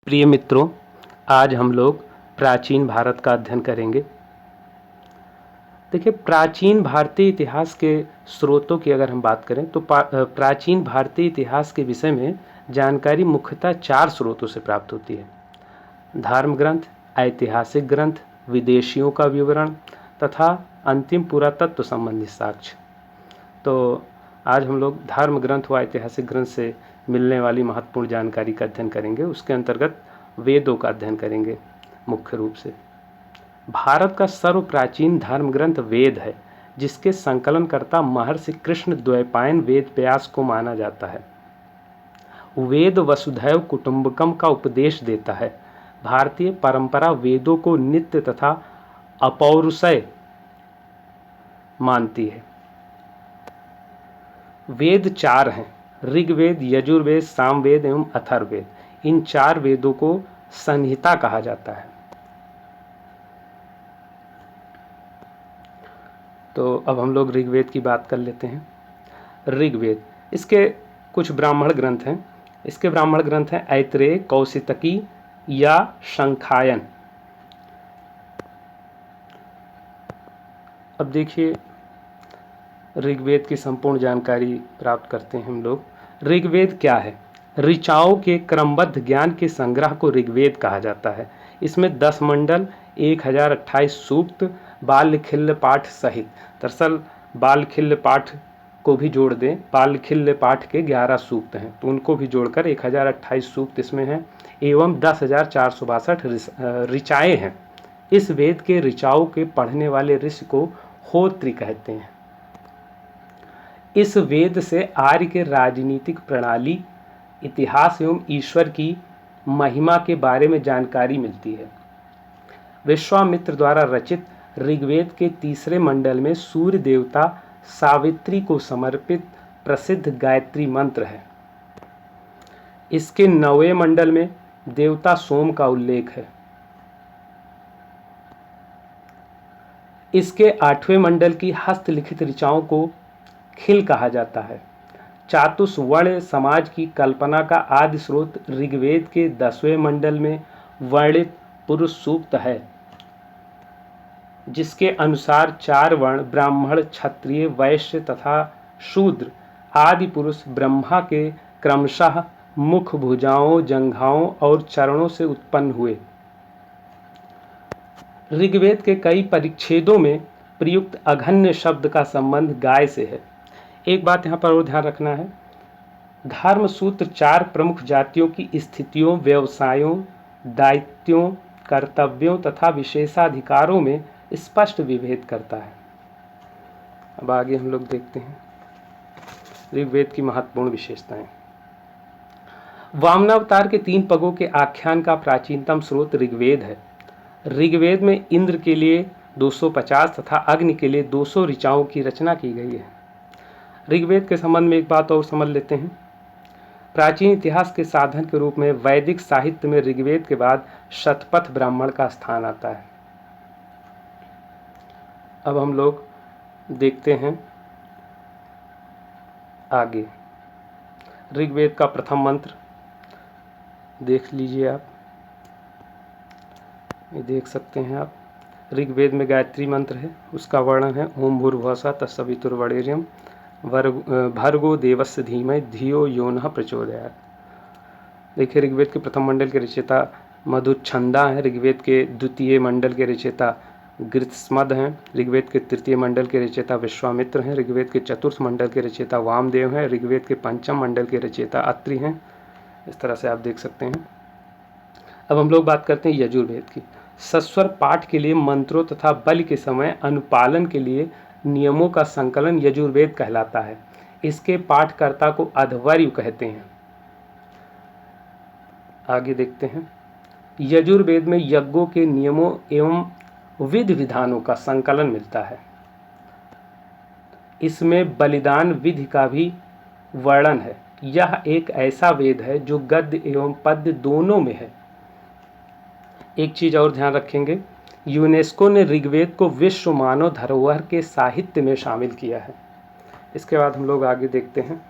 प्रिय मित्रों, आज हम लोग प्राचीन भारत का अध्ययन करेंगे। देखिए, प्राचीन भारतीय इतिहास के स्रोतों की अगर हम बात करें तो प्राचीन भारतीय इतिहास के विषय में जानकारी मुख्यतः 4 स्रोतों से प्राप्त होती है। धर्म ग्रंथ, ऐतिहासिक ग्रंथ, विदेशियों का विवरण तथा अंतिम पुरातत्व संबंधी साक्ष्य। तो आज हम लोग धर्म ग्रंथ व ऐतिहासिक ग्रंथ से मिलने वाली महत्वपूर्ण जानकारी का अध्ययन करेंगे। उसके अंतर्गत वेदों का अध्ययन करेंगे। मुख्य रूप से भारत का सर्व प्राचीन धर्म ग्रंथ वेद है, जिसके संकलनकर्ता महर्षि कृष्ण द्वैपायन वेद व्यास को माना जाता है। वेद वसुधैव कुटुंबकम का उपदेश देता है। भारतीय परंपरा वेदों को नित्य तथा अपौरुषेय मानती है। वेद 4 हैं: ऋग्वेद, यजुर्वेद, सामवेद एवं अथर्ववेद। इन 4 वेदों को संहिता कहा जाता है। तो अब हम लोग ऋग्वेद की बात कर लेते हैं। ऋग्वेद, इसके कुछ ब्राह्मण ग्रंथ हैं। इसके ब्राह्मण ग्रंथ हैं ऐत्रेय, कौशितकी या शंखायन। अब देखिए, ऋग्वेद की संपूर्ण जानकारी प्राप्त करते हैं हम लोग। ऋग्वेद क्या है? ऋचाओं के क्रमबद्ध ज्ञान के संग्रह को ऋग्वेद कहा जाता है। इसमें 10 मंडल, 1028 सूक्त, बालखिल्य पाठ सहित, दरअसल बालखिल्य पाठ को भी जोड़ दें, बालखिल्य पाठ के 11 सूक्त हैं, तो उनको भी जोड़कर 1028 सूक्त इसमें हैं, एवं 10,462 ऋचाएँ हैं। इस वेद के ऋचाओं के पढ़ने वाले ऋषि को होत्री कहते हैं। इस वेद से आर्य के राजनीतिक प्रणाली, इतिहास एवं ईश्वर की महिमा के बारे में जानकारी मिलती है। विश्वामित्र द्वारा रचित ऋग्वेद के 3रे मंडल में सूर्य देवता सावित्री को समर्पित प्रसिद्ध गायत्री मंत्र है। इसके 9वें मंडल में देवता सोम का उल्लेख है। इसके 8वें मंडल की हस्तलिखित ऋचाओं को खिल कहा जाता है। चातुर्वर्ण समाज की कल्पना का आदि स्रोत ऋग्वेद के 10वें मंडल में वर्णित पुरुष सूक्त है, जिसके अनुसार 4 वर्ण ब्राह्मण, क्षत्रिय, वैश्य तथा शूद्र आदि पुरुष ब्रह्मा के क्रमशः मुख, भुजाओं, जंघाओं और चरणों से उत्पन्न हुए। ऋग्वेद के कई परिच्छेदों में प्रयुक्त अघन्य शब्द का संबंध गाय से है। एक बात यहाँ पर और ध्यान रखना है, धर्म सूत्र 4 प्रमुख जातियों की स्थितियों, व्यवसायों, दायित्वों, कर्तव्यों तथा विशेषाधिकारों में स्पष्ट विभेद करता है। अब आगे हम लोग देखते हैं ऋग्वेद की महत्वपूर्ण विशेषताएं। वामनावतार के 3 पगों के आख्यान का प्राचीनतम स्रोत ऋग्वेद है। ऋग्वेद में इंद्र के लिए 250 तथा अग्नि के लिए 200 ऋचाओं की रचना की गई है। ऋग्वेद के संबंध में एक बात और समझ लेते हैं। प्राचीन इतिहास के साधन के रूप में वैदिक साहित्य में ऋग्वेद के बाद शतपथ ब्राह्मण का स्थान आता है। अब हम लोग देखते हैं आगे। ऋग्वेद का प्रथम मंत्र देख लीजिए आप, ये देख सकते हैं आप। ऋग्वेद में गायत्री मंत्र है, उसका वर्णन है ओम भूर्भुवः तत्सवितुर्वरेण्यं भर्गो देवस्य धीमहि धियो यो नः प्रचोदयात्। देखिए, ऋग्वेद के प्रथम मंडल के रचयिता मधुच्छंदा हैं। ऋग्वेद के 2 मंडल के रचयिता गृत्समद हैं। ऋग्वेद के 3 मंडल के रचयिता विश्वामित्र हैं। ऋग्वेद के 4th मंडल के रचयिता वामदेव हैं। ऋग्वेद के 5म मंडल के रचयिता अत्रि हैं। इस तरह से आप देख सकते हैं। अब हम लोग बात करते हैं यजुर्वेद की। सस्वर पाठ के लिए मंत्रों तथा बलि के समय अनुपालन के लिए नियमों का संकलन यजुर्वेद कहलाता है। इसके पाठकर्ता को अध्वर्यु कहते हैं। आगे देखते हैं। यजुर्वेद में यज्ञों के नियमों एवं विधि विधानों का संकलन मिलता है। इसमें बलिदान विधि का भी वर्णन है। यह एक ऐसा वेद है जो गद्य एवं पद्य दोनों में है। एक चीज और ध्यान रखेंगे, यूनेस्को ने ऋग्वेद को विश्व मानव धरोहर के साहित्य में शामिल किया है। इसके बाद हम लोग आगे देखते हैं।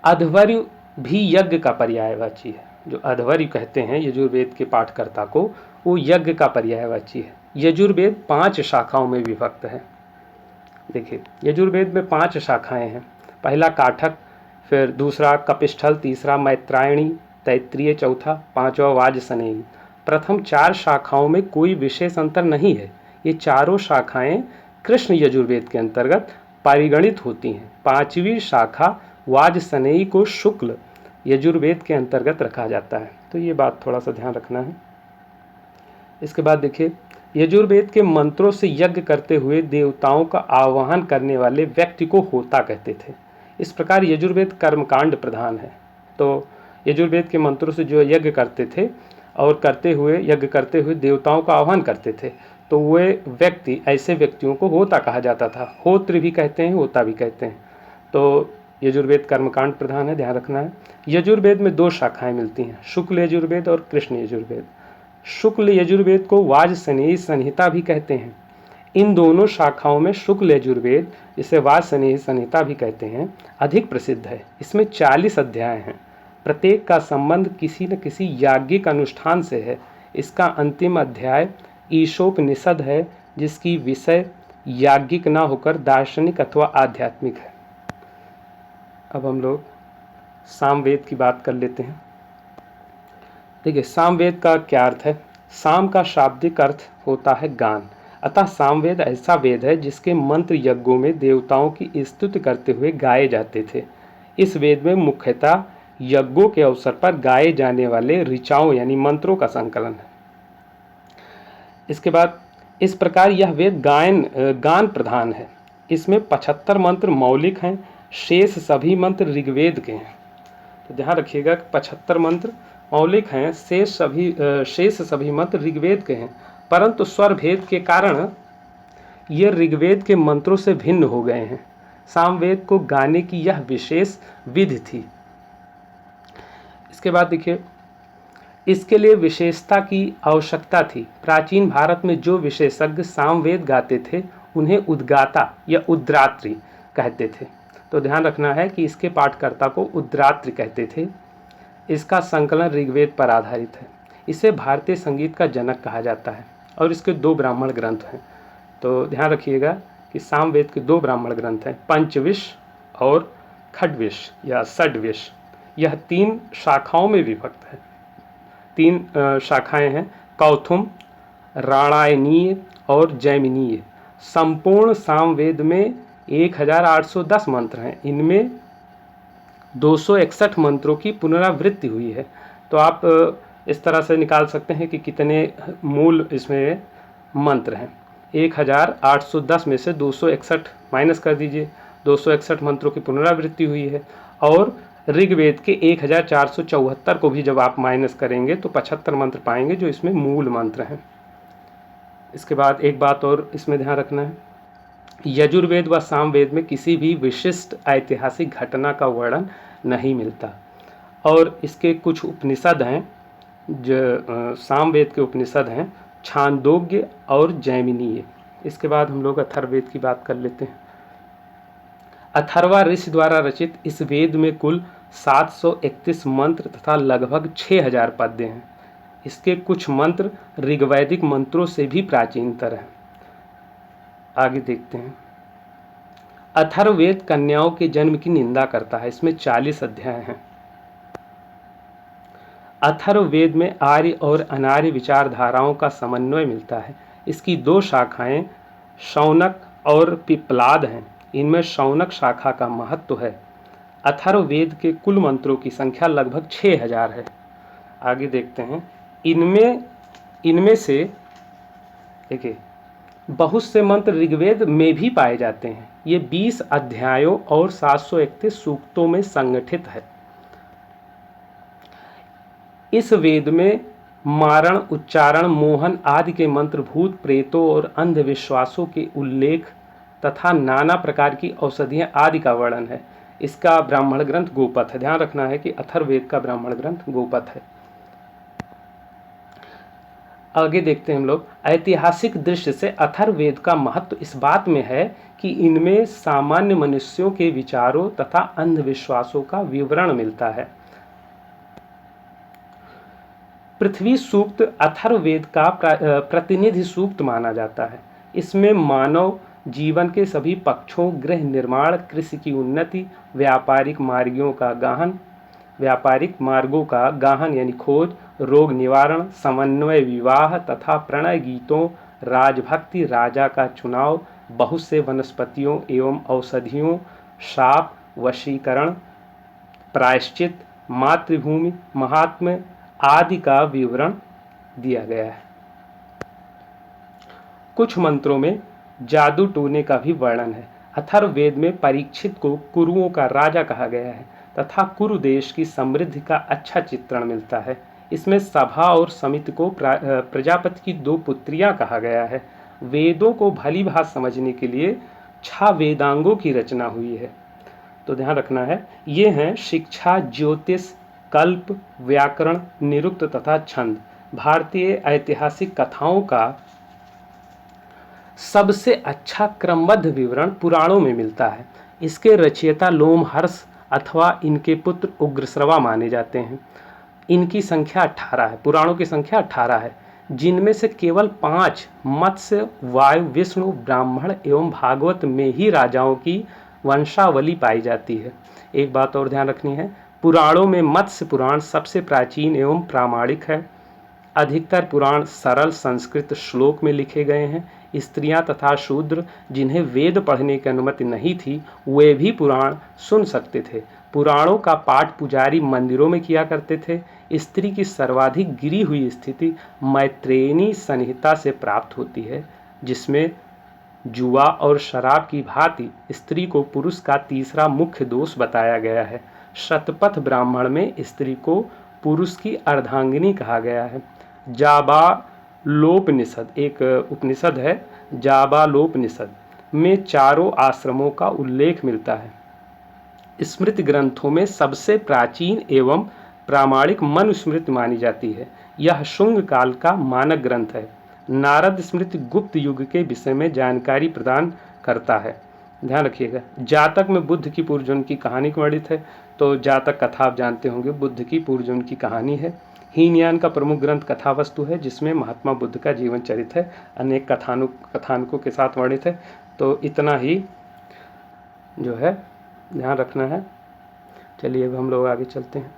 अध्वर्यु भी यज्ञ का पर्यायवाची है। जो अध्वर्यु कहते हैं यजुर्वेद के पाठकर्ता को, वो यज्ञ का पर्यायवाची है। यजुर्वेद 5 शाखाओं में विभक्त है। देखिए यजुर्वेद में 5 शाखाएं हैं। पहला काठक, फिर दूसरा कपिस्थल, तीसरा मैत्रायणी, तैत्तिरीय चौथा, पांचवा वाजसनेयी। प्रथम 4 शाखाओं में कोई विशेष अंतर नहीं है। ये चारों शाखाएं कृष्ण यजुर्वेद के अंतर्गत परिगणित होती हैं। 5वीं शाखा वाजसनेयी को शुक्ल यजुर्वेद के अंतर्गत रखा जाता है। तो ये बात थोड़ा सा ध्यान रखना है। इसके बाद देखिए यजुर्वेद के मंत्रों से यज्ञ करते हुए देवताओं का आवाहन करने वाले व्यक्ति को होता कहते थे। इस प्रकार यजुर्वेद कर्मकांड प्रधान है। तो यजुर्वेद के मंत्रों से जो यज्ञ करते थे और यज्ञ करते हुए देवताओं का आह्वान करते थे, तो वे व्यक्ति, ऐसे व्यक्तियों को होता कहा जाता था। होत्र भी कहते हैं, होता भी कहते हैं। तो यजुर्वेद कर्मकांड प्रधान है, ध्यान रखना है। यजुर्वेद में 2 शाखाएं मिलती हैं, शुक्ल यजुर्वेद और कृष्ण यजुर्वेद। शुक्ल यजुर्वेद को वाजसनेयी संहिता भी कहते हैं। इन दोनों शाखाओं में शुक्ल यजुर्वेद, जिसे वाजसनेयी संहिता भी कहते हैं, अधिक प्रसिद्ध है। इसमें 40 अध्याय हैं। प्रत्येक का संबंध किसी न किसी याज्ञिक अनुष्ठान से है। इसका अंतिम अध्याय ईशोपनिषद है, जिसकी विषय याज्ञिक ना होकर दार्शनिक अथवा आध्यात्मिक है। अब हम लोग सामवेद की बात कर लेते हैं। देखिए सामवेद का क्या अर्थ है। साम का शाब्दिक अर्थ होता है गान। अतः सामवेद ऐसा वेद है जिसके मंत्र यज्ञों में देवताओं की स्तुति करते हुए गाए जाते थे। इस वेद में मुख्यतः यज्ञों के अवसर पर गाए जाने वाले ऋचाओं यानी मंत्रों का संकलन है। इसके बाद इस प्रकार यह वेद गान प्रधान है। इसमें 75 मंत्र मौलिक हैं, शेष सभी मंत्र ऋग्वेद के हैं। तो ध्यान रखिएगा कि 75 मंत्र मौलिक हैं, शेष सभी मंत्र ऋग्वेद के हैं, परंतु स्वर भेद के कारण ये ऋग्वेद के मंत्रों से भिन्न हो गए हैं। सामवेद को गाने की यह विशेष विधि थी। इसके बाद देखिए इसके लिए विशेषता की आवश्यकता थी। प्राचीन भारत में जो विशेषज्ञ सामवेद गाते थे उन्हें उद्गाता या उद्रात्री कहते थे। तो ध्यान रखना है कि इसके पाठकर्ता को उद्रात्री कहते थे। इसका संकलन ऋग्वेद पर आधारित है। इसे भारतीय संगीत का जनक कहा जाता है और इसके 2 ब्राह्मण ग्रंथ हैं। तो ध्यान रखिएगा कि सामवेद के 2 ब्राह्मण ग्रंथ हैं, पंचविश और खड्विश या षड्विश। यह 3 शाखाओं में विभक्त है। 3 शाखाएं हैं, कौथुम, राणायनीय और जैमिनीय। संपूर्ण सामवेद में 1810 मंत्र हैं। इनमें 261 मंत्रों की पुनरावृत्ति हुई है। तो आप इस तरह से निकाल सकते हैं कि कितने मूल इसमें मंत्र हैं। 1810 में से 261 माइनस कर दीजिए, 261 मंत्रों की पुनरावृत्ति हुई है। और ऋग्वेद के 1474 को भी जब आप माइनस करेंगे तो 75 मंत्र पाएंगे जो इसमें मूल मंत्र हैं। इसके बाद एक बात और इसमें ध्यान रखना है, यजुर्वेद व सामवेद में किसी भी विशिष्ट ऐतिहासिक घटना का वर्णन नहीं मिलता। और इसके कुछ उपनिषद हैं, जो सामवेद के उपनिषद हैं, छांदोग्य और जैमिनीय। इसके बाद हम लोग अथर्ववेद की बात कर लेते हैं। अथर्वा ऋषि द्वारा रचित इस वेद में कुल 731 मंत्र तथा लगभग 6000 पद्य हैं। इसके कुछ मंत्र ऋग्वैदिक मंत्रों से भी प्राचीनतर हैं। आगे देखते हैं। अथर्ववेद कन्याओं के जन्म की निंदा करता है। इसमें 40 अध्याय हैं। अथर्ववेद में आर्य और अनार्य विचारधाराओं का समन्वय मिलता है। इसकी 2 शाखाएं शौनक और पिप्लाद हैं। इनमें शौनक शाखा का महत्व है। अथर्ववेद के कुल मंत्रों की संख्या लगभग 6000 है। आगे देखते हैं। इनमें से देखिए बहुत से मंत्र ऋग्वेद में भी पाए जाते हैं। ये 20 अध्यायों और 731 सूक्तों में संगठित है। इस वेद में मारण, उच्चारण, मोहन आदि के मंत्र, भूत प्रेतों और अंधविश्वासों के उल्लेख तथा नाना प्रकार की औषधियाँ आदि का वर्णन है। इसका ब्राह्मण ग्रंथ गोपथ है। ध्यान रखना है कि अथर्ववेद का ब्राह्मण ग्रंथ गोपथ है। आगे देखते हैं हम लोग। ऐतिहासिक दृष्टि से अथर्ववेद का महत्व इस बात में है कि इनमें सामान्य मनुष्यों के विचारों तथा अंधविश्वासों का विवरण मिलता है। पृथ्वी सूक्त अथर्ववेद का प्रतिनिधि सूक्त माना जाता है। इसमें मानव जीवन के सभी पक्षों, गृह निर्माण, कृषि की उन्नति, व्यापारिक मार्गों का गहन यानी खोज, रोग निवारण, समन्वय, विवाह तथा प्रणय गीतों, राजभक्ति, राजा का चुनाव, बहुत से वनस्पतियों एवं औषधियों, शाप, वशीकरण, प्रायश्चित, मातृभूमि, महात्म्य आदि का विवरण दिया गया है। कुछ मंत्रों में जादू टोने का भी वर्णन है। अथर्ववेद में परीक्षित को कुरुओं का राजा कहा गया है तथा कुरु देश की समृद्धि का अच्छा चित्रण मिलता है। इसमें सभा और समिति को प्रजापति की 2 पुत्रियां कहा गया है। वेदों को भली भांति समझने के लिए 6 वेदांगों की रचना हुई है। तो ध्यान रखना है, ये हैं शिक्षा, ज्योतिष, कल्प, व्याकरण, निरुक्त तथा छंद। भारतीय ऐतिहासिक कथाओं का सबसे अच्छा क्रमबद्ध विवरण पुराणों में मिलता है। इसके रचयिता लोमहर्ष अथवा इनके पुत्र उग्रश्रवा माने जाते हैं। इनकी संख्या 18 है, पुराणों की संख्या 18 है, जिनमें से केवल 5 मत्स्य, वायु, विष्णु, ब्राह्मण एवं भागवत में ही राजाओं की वंशावली पाई जाती है। एक बात और ध्यान रखनी है, पुराणों में मत्स्य पुराण सबसे प्राचीन एवं प्रामाणिक है। अधिकतर पुराण सरल संस्कृत श्लोक में लिखे गए हैं। स्त्रियां तथा शूद्र जिन्हें वेद पढ़ने की अनुमति नहीं थी, वे भी पुराण सुन सकते थे। पुराणों का पाठ पुजारी मंदिरों में किया करते थे। स्त्री की सर्वाधिक गिरी हुई स्थिति मैत्रेयी संहिता से प्राप्त होती है, जिसमें जुआ और शराब की भांति स्त्री को पुरुष का तीसरा मुख्य दोष बताया गया है। शतपथ ब्राह्मण में स्त्री को पुरुष की अर्धांगिनी कहा गया है। जाबालोपनिषद एक उपनिषद है, जाबालोपनिषद में चारों आश्रमों का उल्लेख मिलता है। स्मृति ग्रंथों में सबसे प्राचीन एवं प्रामाणिक मनुस्मृति मानी जाती है। यह शुंग काल का मानक ग्रंथ है। नारद स्मृति गुप्त युग के विषय में जानकारी प्रदान करता है। ध्यान रखिएगा, जातक में बुद्ध की पूर्व जन्म की कहानी वर्णित है। तो जातक कथा आप जानते होंगे, बुद्ध की पूर्व जन्म की कहानी है। हीनयान का प्रमुख ग्रंथ कथा वस्तु है, जिसमें महात्मा बुद्ध का जीवन चरित्र है, अनेक कथानकों के साथ वर्णित है। तो इतना ही जो है ध्यान रखना है। चलिए अब हम लोग आगे चलते हैं।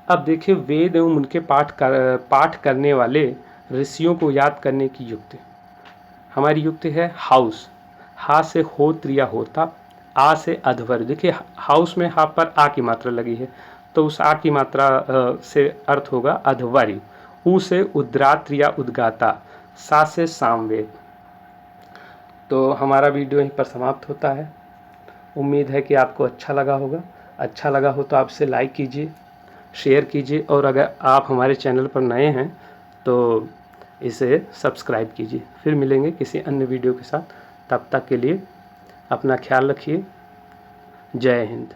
अब देखिए, वेद एवं उनके पाठ करने वाले ऋषियों को याद करने की युक्ति। हमारी युक्ति है हाउस। हा से होत्र या होता, आ से अध्वर। देखिए हाउस में हा पर आ की मात्रा लगी है, तो उस आ की मात्रा से अर्थ होगा अध्वर्य। ऊ से उद्रात्र या उद्गाता, सा से सामवेद। तो हमारा वीडियो यहीं पर समाप्त होता है। उम्मीद है कि आपको अच्छा लगा होगा। अच्छा लगा हो तो आपसे लाइक कीजिए, शेयर कीजिए, और अगर आप हमारे चैनल पर नए हैं तो इसे सब्सक्राइब कीजिए। फिर मिलेंगे किसी अन्य वीडियो के साथ। तब तक के लिए अपना ख्याल रखिए। जय हिंद।